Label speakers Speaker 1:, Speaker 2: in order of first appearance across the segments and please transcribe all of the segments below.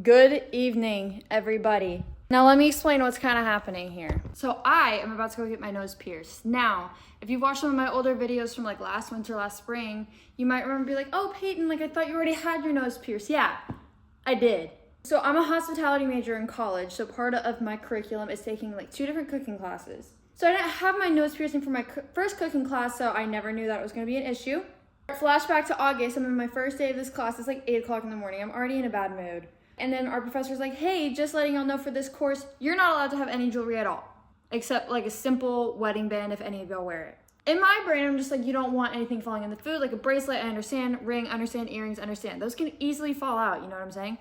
Speaker 1: Good evening, everybody. Now let me explain what's kind of happening here. So I am about to go get my nose pierced. Now, if you've watched some of my older videos from like last winter, last spring, you might remember be like, oh Peyton, like I thought you already had your nose pierced. Yeah, I did. So I'm a hospitality major in college, so part of my curriculum is taking like 2 different cooking classes. So I didn't have my nose piercing for my first cooking class, so I never knew that it was going to be an issue. Flashback to August, I'm in my first day of this class, it's like 8 o'clock in the morning, I'm already in a bad mood. And then our professor's like, hey, just letting y'all know for this course, you're not allowed to have any jewelry at all, except like a simple wedding band if any of y'all wear it. In my brain, I'm just like, you don't want anything falling in the food, like a bracelet, I understand, ring, understand, earrings, understand. Those can easily fall out, you know what I'm saying?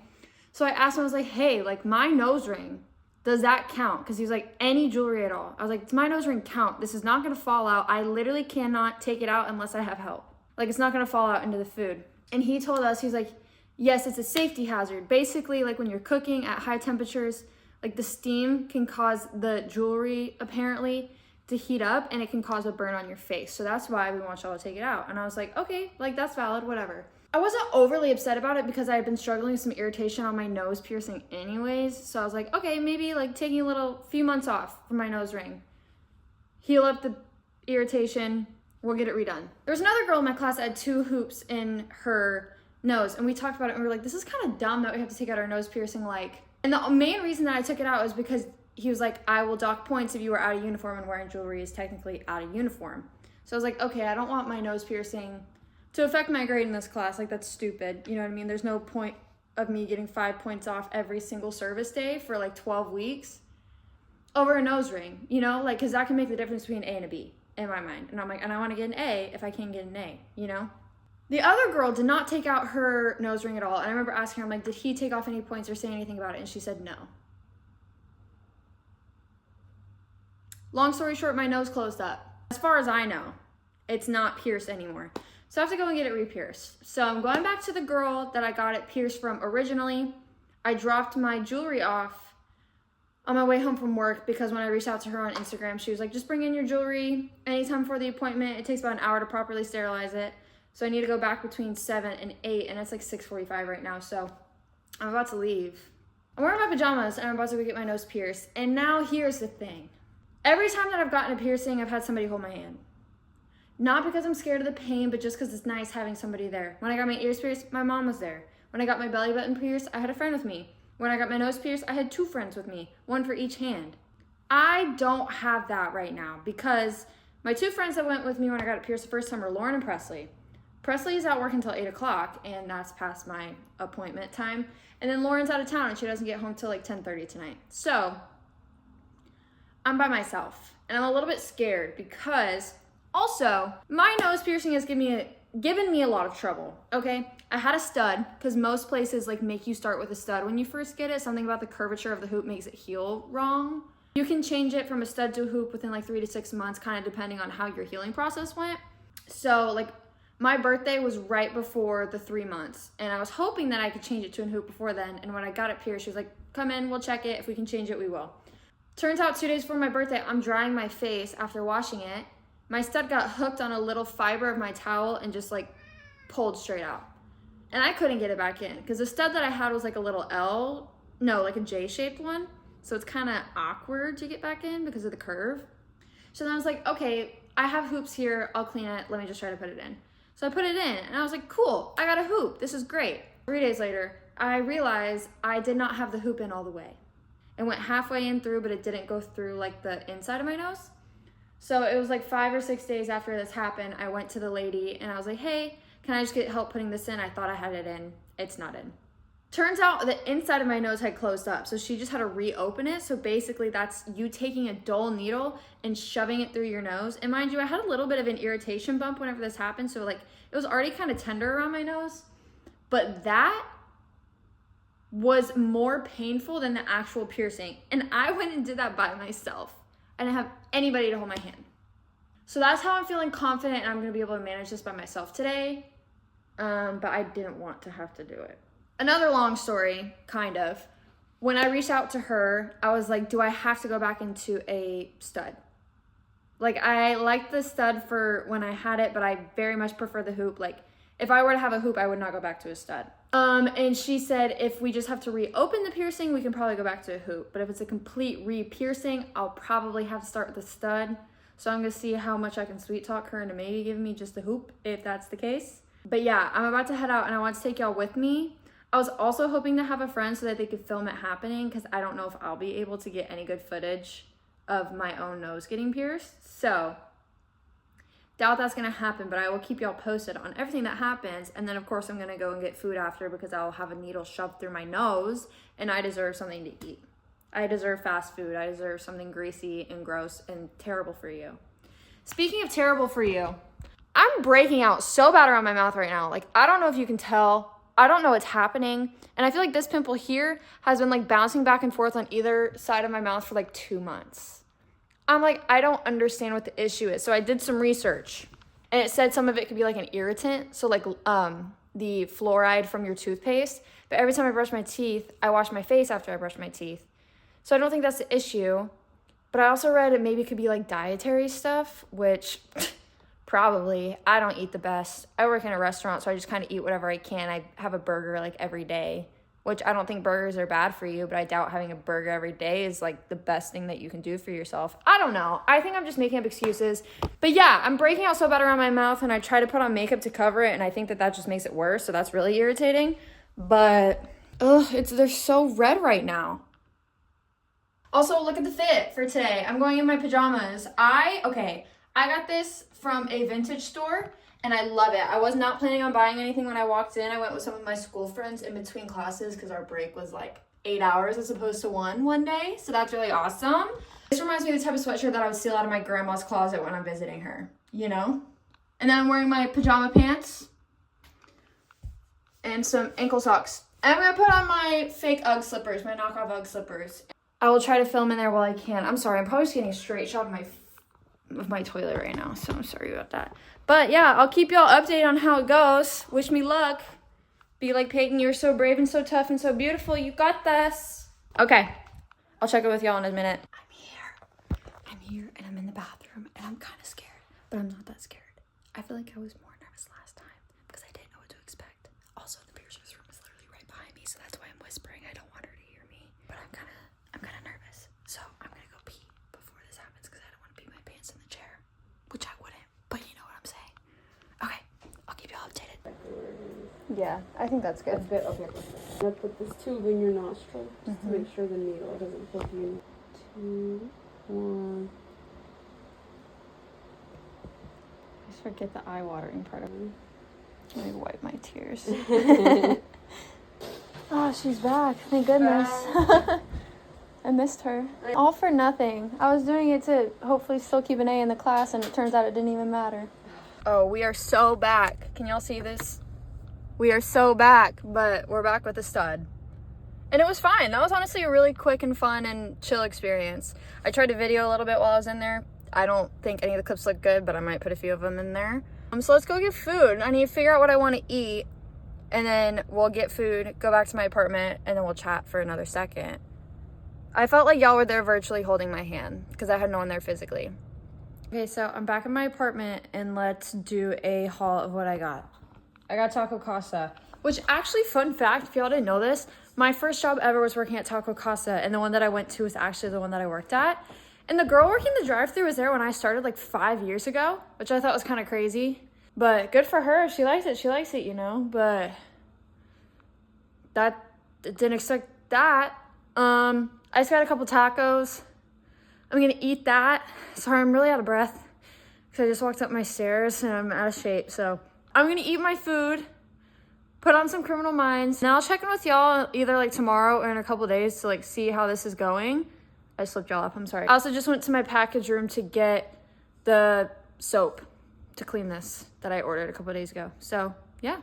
Speaker 1: So I asked him, I was like, hey, like my nose ring, does that count? Because he was like, any jewelry at all. I was like, does my nose ring count? This is not gonna fall out. I literally cannot take it out unless I have help. Like it's not gonna fall out into the food. And he told us, he's like, yes, it's a safety hazard. Basically, like when you're cooking at high temperatures, like the steam can cause the jewelry apparently to heat up and it can cause a burn on your face. So that's why we want y'all to take it out. And I was like, okay, like that's valid, whatever. I wasn't overly upset about it because I had been struggling with some irritation on my nose piercing anyways. So I was like, okay, maybe like taking a few months off from my nose ring. Heal up the irritation, we'll get it redone. There was another girl in my class that had 2 hoops in her nose, and we talked about it and we were like, this is kind of dumb that we have to take out our nose piercing, like. And the main reason that I took it out was because he was like, I will dock points if you were out of uniform, and wearing jewelry is technically out of uniform. So I was like, okay, I don't want my nose piercing to affect my grade in this class, like that's stupid, you know what I mean? There's no point of me getting 5 points off every single service day for like 12 weeks over a nose ring, you know, like, because that can make the difference between an A and a B in my mind. And I'm like, and I want to get an A if I can get an A, you know? The other girl did not take out her nose ring at all. And I remember asking her, I'm like, did he take off any points or say anything about it? And she said no. Long story short, my nose closed up. As far as I know, it's not pierced anymore. So I have to go and get it re-pierced. So I'm going back to the girl that I got it pierced from originally. I dropped my jewelry off on my way home from work because when I reached out to her on Instagram, she was like, just bring in your jewelry anytime before the appointment. It takes about an hour to properly sterilize it. So I need to go back between 7 and 8, and it's like 6:45 right now, so I'm about to leave. I'm wearing my pajamas, and I'm about to go get my nose pierced. And now here's the thing. Every time that I've gotten a piercing, I've had somebody hold my hand. Not because I'm scared of the pain, but just because it's nice having somebody there. When I got my ears pierced, my mom was there. When I got my belly button pierced, I had a friend with me. When I got my nose pierced, I had 2 friends with me, 1 for each hand. I don't have that right now because my 2 friends that went with me when I got it pierced the first time were Lauren and Presley. Presley is out working until 8 o'clock, and that's past my appointment time. And then Lauren's out of town, and she doesn't get home till like 10:30 tonight. So I'm by myself, and I'm a little bit scared because also my nose piercing has given me a lot of trouble, okay? I had a stud, because most places like make you start with a stud when you first get it. Something about the curvature of the hoop makes it heal wrong. You can change it from a stud to a hoop within like 3 to 6 months, kind of depending on how your healing process went. So like my birthday was right before the 3 months, and I was hoping that I could change it to a hoop before then. And when I got it pierced, she was like, come in, we'll check it. If we can change it, we will. Turns out 2 days before my birthday, I'm drying my face after washing it. My stud got hooked on a little fiber of my towel and just like pulled straight out. And I couldn't get it back in because the stud that I had was like a little like a J-shaped one. So it's kind of awkward to get back in because of the curve. So then I was like, okay, I have hoops here. I'll clean it. Let me just try to put it in. So I put it in and I was like, cool, I got a hoop. This is great. 3 days later, I realized I did not have the hoop in all the way. It went halfway in through, but it didn't go through like the inside of my nose. So it was like 5 or 6 days after this happened, I went to the lady and I was like, hey, can I just get help putting this in? I thought I had it in. It's not in. Turns out the inside of my nose had closed up, so she just had to reopen it. So basically that's you taking a dull needle and shoving it through your nose. And mind you, I had a little bit of an irritation bump whenever this happened, so like it was already kind of tender around my nose. But that was more painful than the actual piercing. And I went and did that by myself. I didn't have anybody to hold my hand. So that's how I'm feeling confident and I'm gonna be able to manage this by myself today. But I didn't want to have to do it. Another long story, kind of. When I reached out to her, I was like, do I have to go back into a stud? Like, I liked the stud for when I had it, but I very much prefer the hoop. Like, If I were to have a hoop, I would not go back to a stud. And she said if we just have to reopen the piercing, we can probably go back to a hoop. But if it's a complete re-piercing, I'll probably have to start with a stud. So I'm gonna see how much I can sweet talk her into maybe giving me just a hoop if that's the case. But yeah, I'm about to head out and I want to take y'all with me. I was also hoping to have a friend so that they could film it happening because I don't know if I'll be able to get any good footage of my own nose getting pierced. So doubt that's gonna happen, but I will keep y'all posted on everything that happens. And then of course I'm gonna go and get food after because I'll have a needle shoved through my nose and I deserve something to eat. I deserve fast food. I deserve something greasy and gross and terrible for you. Speaking of terrible for you, I'm breaking out so bad around my mouth right now. Like, I don't know if you can tell. I don't know what's happening. And I feel like this pimple here has been like bouncing back and forth on either side of my mouth for like 2 months. I'm like, I don't understand what the issue is. So I did some research and it said some of it could be like an irritant. So like the fluoride from your toothpaste. But every time I brush my teeth, I wash my face after I brush my teeth. So I don't think that's the issue. But I also read it maybe could be like dietary stuff, which probably. I don't eat the best. I work in a restaurant, so I just kind of eat whatever I can. I have a burger like every day, which I don't think burgers are bad for you, but I doubt having a burger every day is like the best thing that you can do for yourself. I don't know. I think I'm just making up excuses. But yeah, I'm breaking out so bad around my mouth and I try to put on makeup to cover it and I think that just makes it worse. So that's really irritating. But they're so red right now. Also, look at the fit for today. I'm going in my pajamas. I got this from a vintage store and I love it. I was not planning on buying anything when I walked in. I went with some of my school friends in between classes because our break was like 8 hours as opposed to one day. So that's really awesome. This reminds me of the type of sweatshirt that I would steal out of my grandma's closet when I'm visiting her, you know? And then I'm wearing my pajama pants and some ankle socks. And I'm gonna put on my fake Ugg slippers, my knockoff Ugg slippers. I will try to film in there while I can. I'm sorry, I'm probably just getting a straight shot of my toilet right now, so I'm sorry about that. But yeah, I'll keep y'all updated on how it goes. Wish me luck. Be like Peyton, you're so brave and so tough and so beautiful. You got this. Okay, I'll check it with y'all in a minute. I'm here and I'm in the bathroom and I'm kind of scared, but I'm not that scared. I feel like I was more nervous last time because I didn't know what to expect. Also, the piercer's room is literally right behind me, so that's why I'm whispering. I don't want her to hear me, but I'm kind of nervous. So I'm gonna go pee before this happens because I don't want to pee my pants in the chair, which I wouldn't, but you know what I'm saying. Okay, I'll keep y'all updated. Yeah, I think that's good.
Speaker 2: That's good. Okay. I'm gonna put this tube in your nostril just to make sure the needle doesn't poke you. 2, 1.
Speaker 1: I just forget the eye watering part of it. Let me wipe my tears. Oh, she's back. Thank goodness. I missed her. All for nothing. I was doing it to hopefully still keep an A in the class, and it turns out it didn't even matter. Oh, we are so back. Can y'all see this? We are so back, but we're back with a stud. And it was fine. That was honestly a really quick and fun and chill experience. I tried to video a little bit while I was in there. I don't think any of the clips look good, but I might put a few of them in there. So let's go get food. I need to figure out what I want to eat, and then we'll get food, go back to my apartment, and then we'll chat for another second. I felt like y'all were there virtually holding my hand because I had no one there physically. Okay, so I'm back in my apartment, and let's do a haul of what I got. I got Taco Casa, which actually, fun fact, if y'all didn't know this, my first job ever was working at Taco Casa, and the one that I went to was actually the one that I worked at. And the girl working the drive-thru was there when I started like 5 years ago, which I thought was kind of crazy. But good for her. She likes it, you know. But that didn't expect that. I just got a couple tacos. I'm going to eat that. Sorry, I'm really out of breath because I just walked up my stairs and I'm out of shape. So I'm going to eat my food, put on some Criminal Minds. Now I'll check in with y'all either like tomorrow or in a couple days to like see how this is going. I slipped y'all up, I'm sorry. I also just went to my package room to get the soap to clean this that I ordered a couple days ago. So, yeah.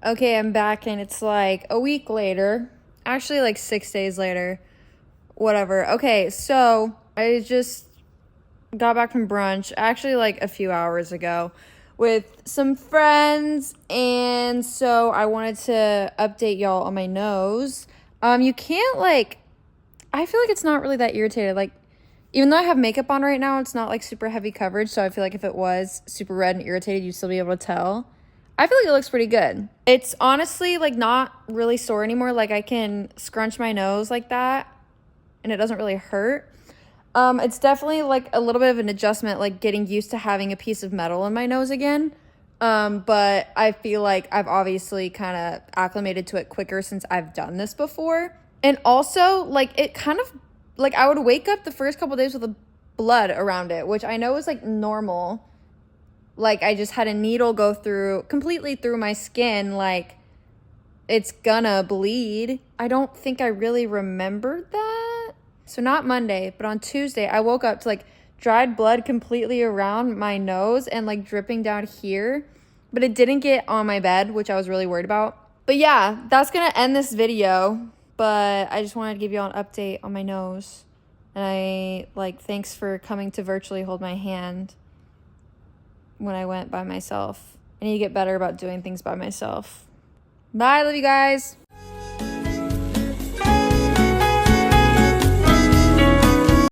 Speaker 1: Okay, I'm back and it's like a week later. Actually, like 6 days later. Whatever. Okay, so I just got back from brunch, actually like a few hours ago, with some friends. And so I wanted to update y'all on my nose. You can't like... I feel like it's not really that irritated. Like, even though I have makeup on right now, it's not like super heavy coverage. So I feel like if it was super red and irritated, you'd still be able to tell. I feel like it looks pretty good. It's honestly like not really sore anymore. Like I can scrunch my nose like that and it doesn't really hurt. It's definitely like a little bit of an adjustment, like getting used to having a piece of metal in my nose again. But I feel like I've obviously kind of acclimated to it quicker since I've done this before. And also, like, it kind of, like, I would wake up the first couple days with a blood around it, which I know is, like, normal. Like, I just had a needle go completely through my skin, like, it's gonna bleed. I don't think I really remembered that. So not Monday, but on Tuesday, I woke up to, like, dried blood completely around my nose and, like, dripping down here. But it didn't get on my bed, which I was really worried about. But yeah, that's gonna end this video. But I just wanted to give you all an update on my nose. And thanks for coming to virtually hold my hand when I went by myself. I need to get better about doing things by myself. Bye, love you guys.